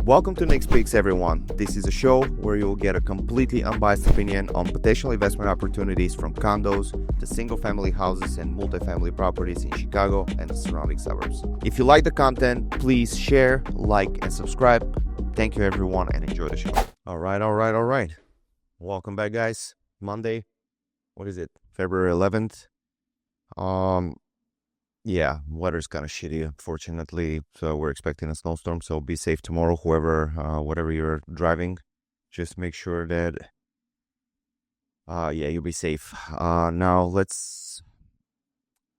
Welcome to Nick Speaks, everyone. This is a show where you'll get a completely unbiased opinion on potential investment opportunities from condos to single-family houses and multifamily properties in Chicago and the surrounding suburbs. If you like the content, please share, like, and subscribe. Thank you, everyone, and enjoy the show. All right. Welcome back, guys. Monday. What is it? February 11th. Yeah, weather's kind of shitty, unfortunately. So we're expecting a snowstorm. So be safe tomorrow, whatever you're driving. Just make sure that, you'll be safe. Now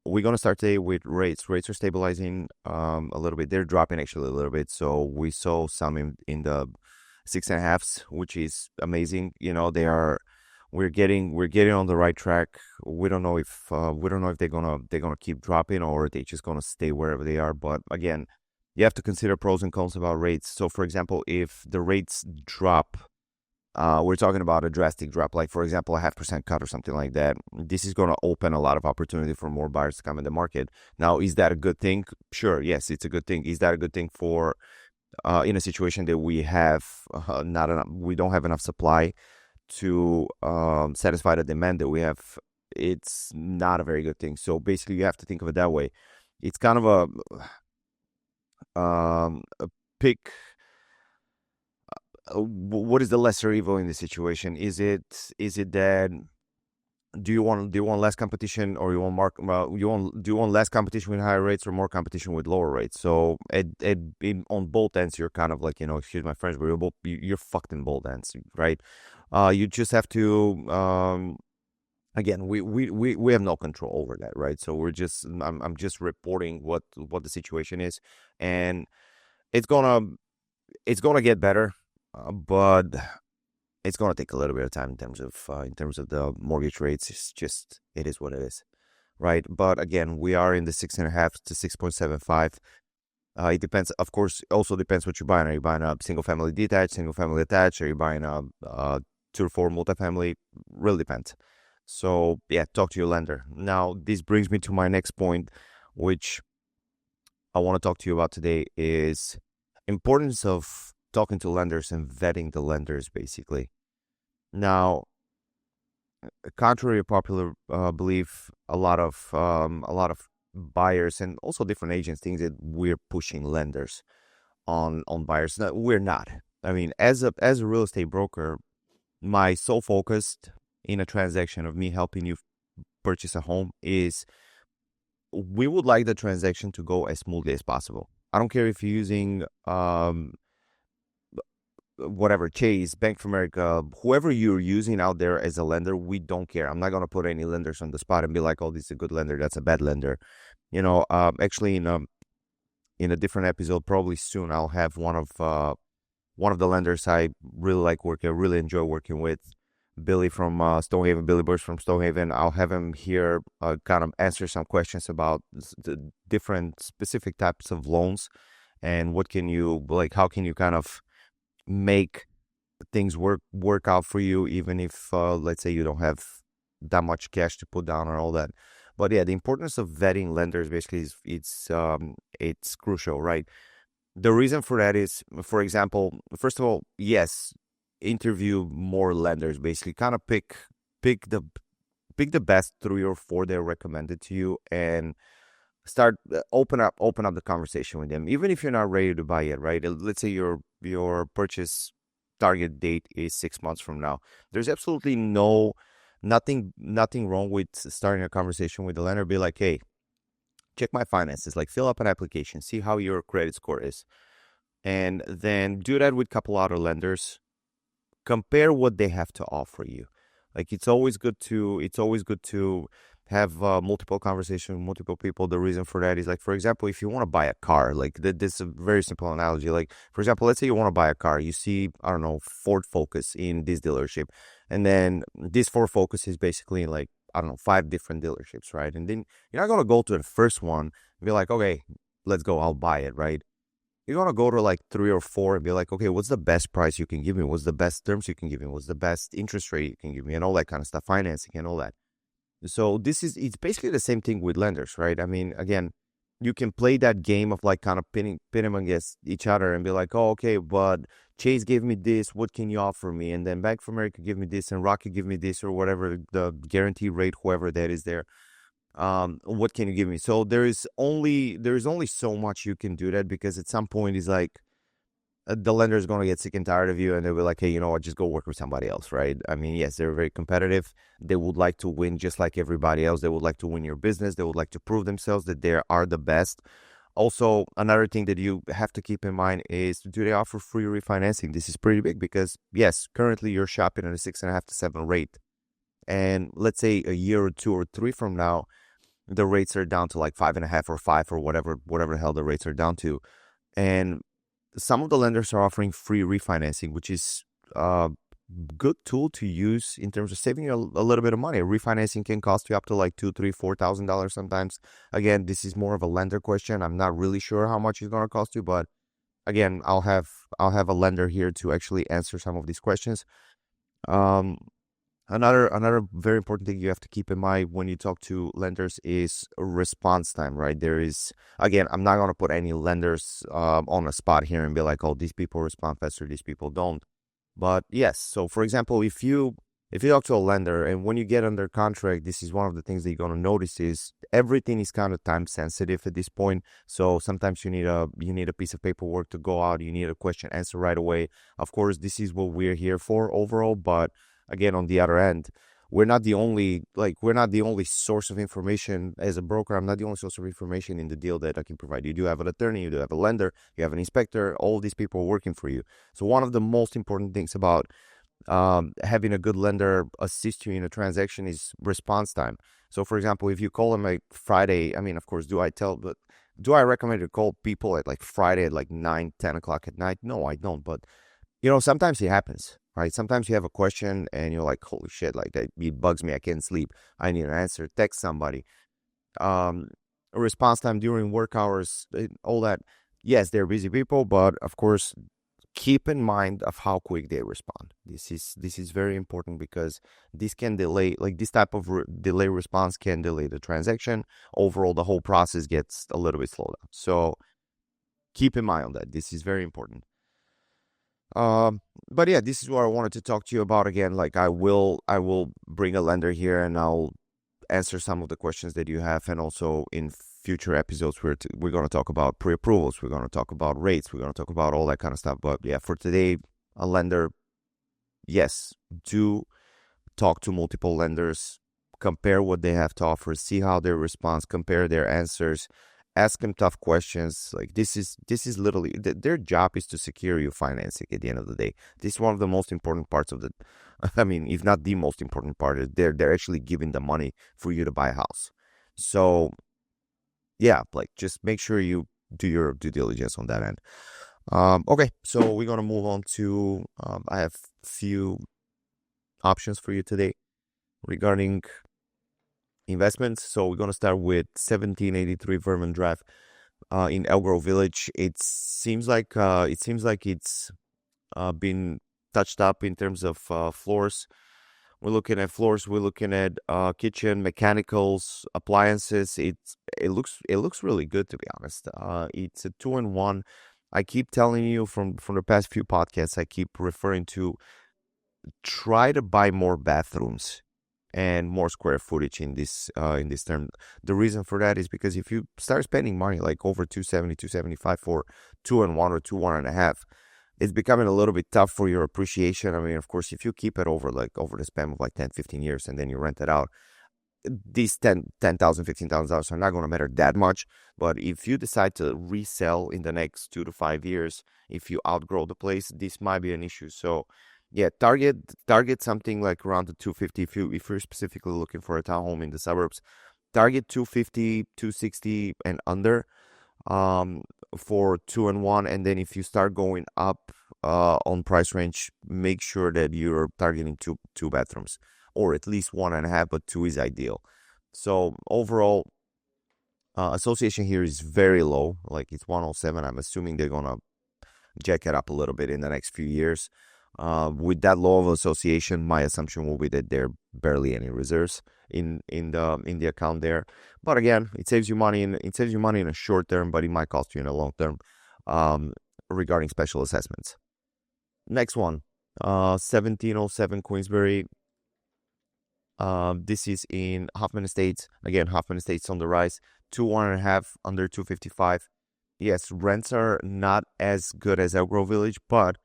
we're gonna start today with rates. Rates are stabilizing a little bit. They're dropping actually a little bit. So we saw some in the 6.5s, which is amazing. You know, we're getting on the right track. We don't know if they're gonna keep dropping or they're just gonna stay wherever they are. But again, you have to consider pros and cons about rates. So for example, if the rates drop, we're talking about a drastic drop, like for example, a 0.5% cut or something like that. This is gonna open a lot of opportunity for more buyers to come in the market. Now, is that a good thing? Sure, yes, it's a good thing. Is that a good thing for in a situation that we have we don't have enough supply to satisfy the demand that we have? It's not a very good thing. So basically, you have to think of it that way. It's kind of a pick. What is the lesser evil in this situation? Is it that do you want less competition, or do you want less competition with higher rates or more competition with lower rates? So on both ends, you're kind of like, excuse my French, but you're fucked in both ends, right? You just have to again, we have no control over that, right? So I'm just reporting what the situation is, and it's gonna get better, but it's gonna take a little bit of time in terms of the mortgage rates. It is what it is, right? But again, we are in the 6.5 to 6.75. It depends, of course. Also depends what you're buying. Are you buying a single family detached, single family attached? Are you buying a 2 to 4 multifamily? Really depends. So yeah, talk to your lender. Now, this brings me to my next point, which I want to talk to you about today, is importance of talking to lenders and vetting the lenders, basically. Now, contrary to popular belief, a lot of buyers and also different agents think that we're pushing lenders on buyers. No, we're not. I mean, as a real estate broker, my sole focus in a transaction of me helping you purchase a home is we would like the transaction to go as smoothly as possible. I don't care if you're using whatever, Chase, Bank of America, whoever you're using out there as a lender, we don't care. I'm not going to put any lenders on the spot and be like, oh, this is a good lender, that's a bad lender. Actually, in a different episode, probably soon, I'll have one of the lenders I really really enjoy working with, Billy from Stonehaven, Billy Burst from Stonehaven. I'll have him here kind of answer some questions about the different specific types of loans and how can you kind of make things work out for you, even if let's say you don't have that much cash to put down or all that. But yeah, the importance of vetting lenders basically is it's crucial, right? The reason for that is, for example, first of all, yes, interview more lenders. Basically, kind of pick the best 3 or 4 that are recommended to you, and start open up the conversation with them, even if you're not ready to buy yet, right? Let's say your purchase target date is 6 months from now. There's absolutely nothing wrong with starting a conversation with the lender. Be like, hey, check my finances, like fill up an application, see how your credit score is, and then do that with a couple other lenders. Compare what they have to offer you. Like, it's always good to have multiple conversations with multiple people. The reason for that is, like, for example, if you want to buy a car, like this is a very simple analogy. Like, for example, let's say you want to buy a car. You see, I don't know, Ford Focus in this dealership, and then this Ford Focus is basically like, I don't know, 5 different dealerships, right? And then you're not gonna go to the first one and be like, okay, let's go, I'll buy it, right? You're gonna go to like 3 or 4 and be like, okay, what's the best price you can give me? What's the best terms you can give me? What's the best interest rate you can give me? And all that kind of stuff, financing and all that. So it's basically the same thing with lenders, right? I mean, again, you can play that game of like kind of pinning them against each other and be like, oh, okay, but Chase gave me this. What can you offer me? And then Bank of America give me this, and Rocket give me this, or whatever the guarantee rate, whoever that is there. What can you give me? So there is only so much you can do that, because at some point it's like the lender is going to get sick and tired of you, and they'll be like, hey, you know what, just go work with somebody else, right? I mean, yes, they're very competitive. They would like to win just like everybody else. They would like to win your business. They would like to prove themselves that they are the best. Also, another thing that you have to keep in mind is, do they offer free refinancing? This is pretty big because, yes, currently you're shopping at a 6.5 to 7 rate. And let's say a year or two or three from now, the rates are down to like 5.5 or 5 or whatever the hell the rates are down to. And some of the lenders are offering free refinancing, which is a good tool to use in terms of saving you a little bit of money. Refinancing can cost you up to like $2,000, $3,000, $4,000 sometimes. Again, this is more of a lender question. I'm not really sure how much it's going to cost you, but again, I'll have a lender here to actually answer some of these questions. Um, Another very important thing you have to keep in mind when you talk to lenders is response time, right? There is, again, I'm not going to put any lenders on a spot here and be like, oh, these people respond faster, these people don't. But yes, so for example, if you talk to a lender and when you get under contract, this is one of the things that you're going to notice is everything is kind of time sensitive at this point. So sometimes you need a piece of paperwork to go out, you need a question answer right away. Of course, this is what we're here for overall, but again, on the other end, we're not the only source of information as a broker. I'm not the only source of information in the deal that I can provide. You do have an attorney, you do have a lender, you have an inspector. All these people are working for you. So one of the most important things about having a good lender assist you in a transaction is response time. So for example, if you call them like Friday, I mean, of course, do I recommend to call people at like Friday at like 9, 10 o'clock at night? No, I don't. But sometimes it happens, right? Sometimes you have a question and you're like, holy shit, like that, it bugs me. I can't sleep. I need an answer. Text somebody. Um, Response time during work hours, all that. Yes, they're busy people, but of course, keep in mind of how quick they respond. This is very important because this can delay, like this type of delay response can delay the transaction. Overall, the whole process gets a little bit slowed down. So keep in mind on that. This is very important. But yeah, this is what I wanted to talk to you about. Again, like I will bring a lender here and I'll answer some of the questions that you have, and also in future episodes we're going to talk about pre-approvals, we're going to talk about rates, we're going to talk about all that kind of stuff. But yeah, for today, a lender, yes, do talk to multiple lenders, compare what they have to offer, see how they respond, compare their answers, ask them tough questions. Like this is literally their job is to secure your financing at the end of the day. This is one of the most important parts of the, I mean, if not the most important part, is they're actually giving the money for you to buy a house. So yeah, like just make sure you do your due diligence on that end. Okay, so we're gonna move on to I have few options for you today regarding investments. So we're gonna start with 1783 Vermont Drive in Elk Grove Village. It seems like it's been touched up in terms of floors. We're looking at floors. We're looking at kitchen, mechanicals, appliances. It looks really good, to be honest. It's a 2-in-1. I keep telling you from the past few podcasts, I keep referring to, try to buy more bathrooms and more square footage in this term. The reason for that is because if you start spending money like over 270, 275 for 2-in-1 or 2-1.5, it's becoming a little bit tough for your appreciation. I mean, of course, if you keep it over the span of like 10, 15 years and then you rent it out, these $10,000, $15,000 are not going to matter that much. But if you decide to resell in the next 2 to 5 years, if you outgrow the place, this might be an issue. So yeah, target something like around the 250 if you're specifically looking for a townhome in the suburbs. Target 250, 260 and under for 2-in-1, and then if you start going up on price range, make sure that you're targeting two bathrooms, or at least 1.5, but 2 is ideal. So overall, association here is very low, like it's 107. I'm assuming they're gonna jack it up a little bit in the next few years. With that law of association, my assumption will be that there are barely any reserves in the account there. But again, it saves you money in a short term, but it might cost you in a long term, regarding special assessments. Next one, 1707 Queensbury. This is in Hoffman Estates. Again, Hoffman Estates on the rise. 1.5 under 255. Yes, rents are not as good as Elk Grove Village, but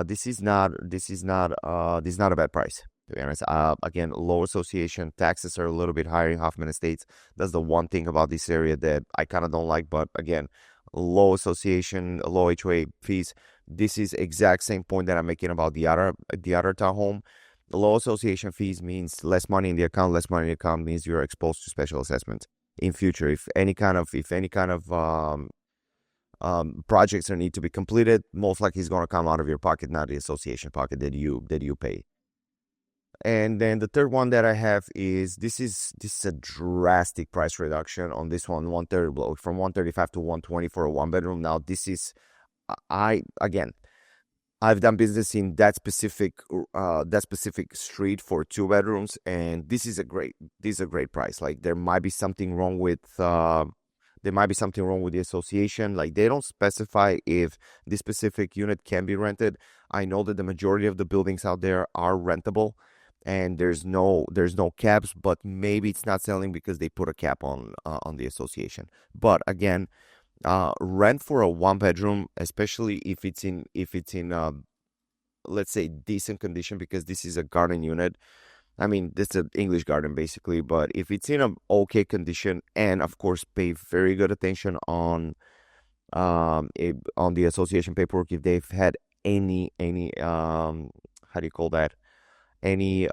this is not a bad price, to be honest. Again, low association, taxes are a little bit higher in Hoffman Estates. That's the one thing about this area that I kind of don't like. But again, low association, low HOA fees. This is exact same point that I'm making about the other townhome. Low association fees means less money in the account. Less money in the account means you're exposed to special assessment in future. If any kind of projects that need to be completed, most likely it's going to come out of your pocket, not the association pocket that you pay. And then the third one that I have is this is a drastic price reduction on this one, 130 from 135 to 120 for a 1-bedroom. Now this is I've done business in that specific street for 2 bedrooms, and this is a great price. Like there might be something wrong with the association. Like they don't specify if this specific unit can be rented. I know that the majority of the buildings out there are rentable, and there's no caps, but maybe it's not selling because they put a cap on the association. But again, rent for a 1-bedroom, especially if it's in let's say decent condition, because this is a garden unit. I mean, this is an English garden basically, but if it's in an okay condition, and of course pay very good attention on the association paperwork, if they've had any how do you call that, any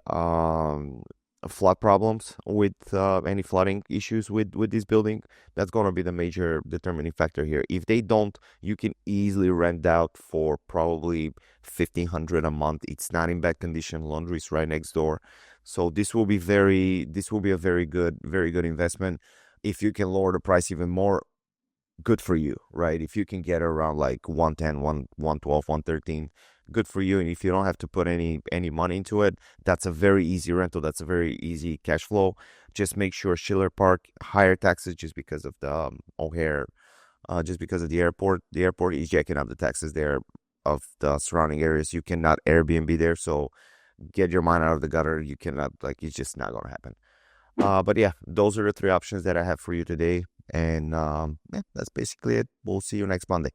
flood problems with any flooding issues with this building, that's going to be the major determining factor here. If they don't, you can easily rent out for probably $1,500 a month. It's not in bad condition. Laundry is right next door, so this will be a very good investment. If you can lower the price even more, good for you, right? If you can get around like 110, 112, 113, good for you. And if you don't have to put any money into it, that's a very easy rental. That's a very easy cash flow. Just make sure Schiller Park, higher taxes just because of the O'Hare, just because of the airport. The airport is jacking up the taxes there of the surrounding areas. You cannot Airbnb there, so get your mind out of the gutter. You cannot, like, it's just not gonna happen. But yeah, those are the 3 options that I have for you today. And yeah, that's basically it. We'll see you next Monday.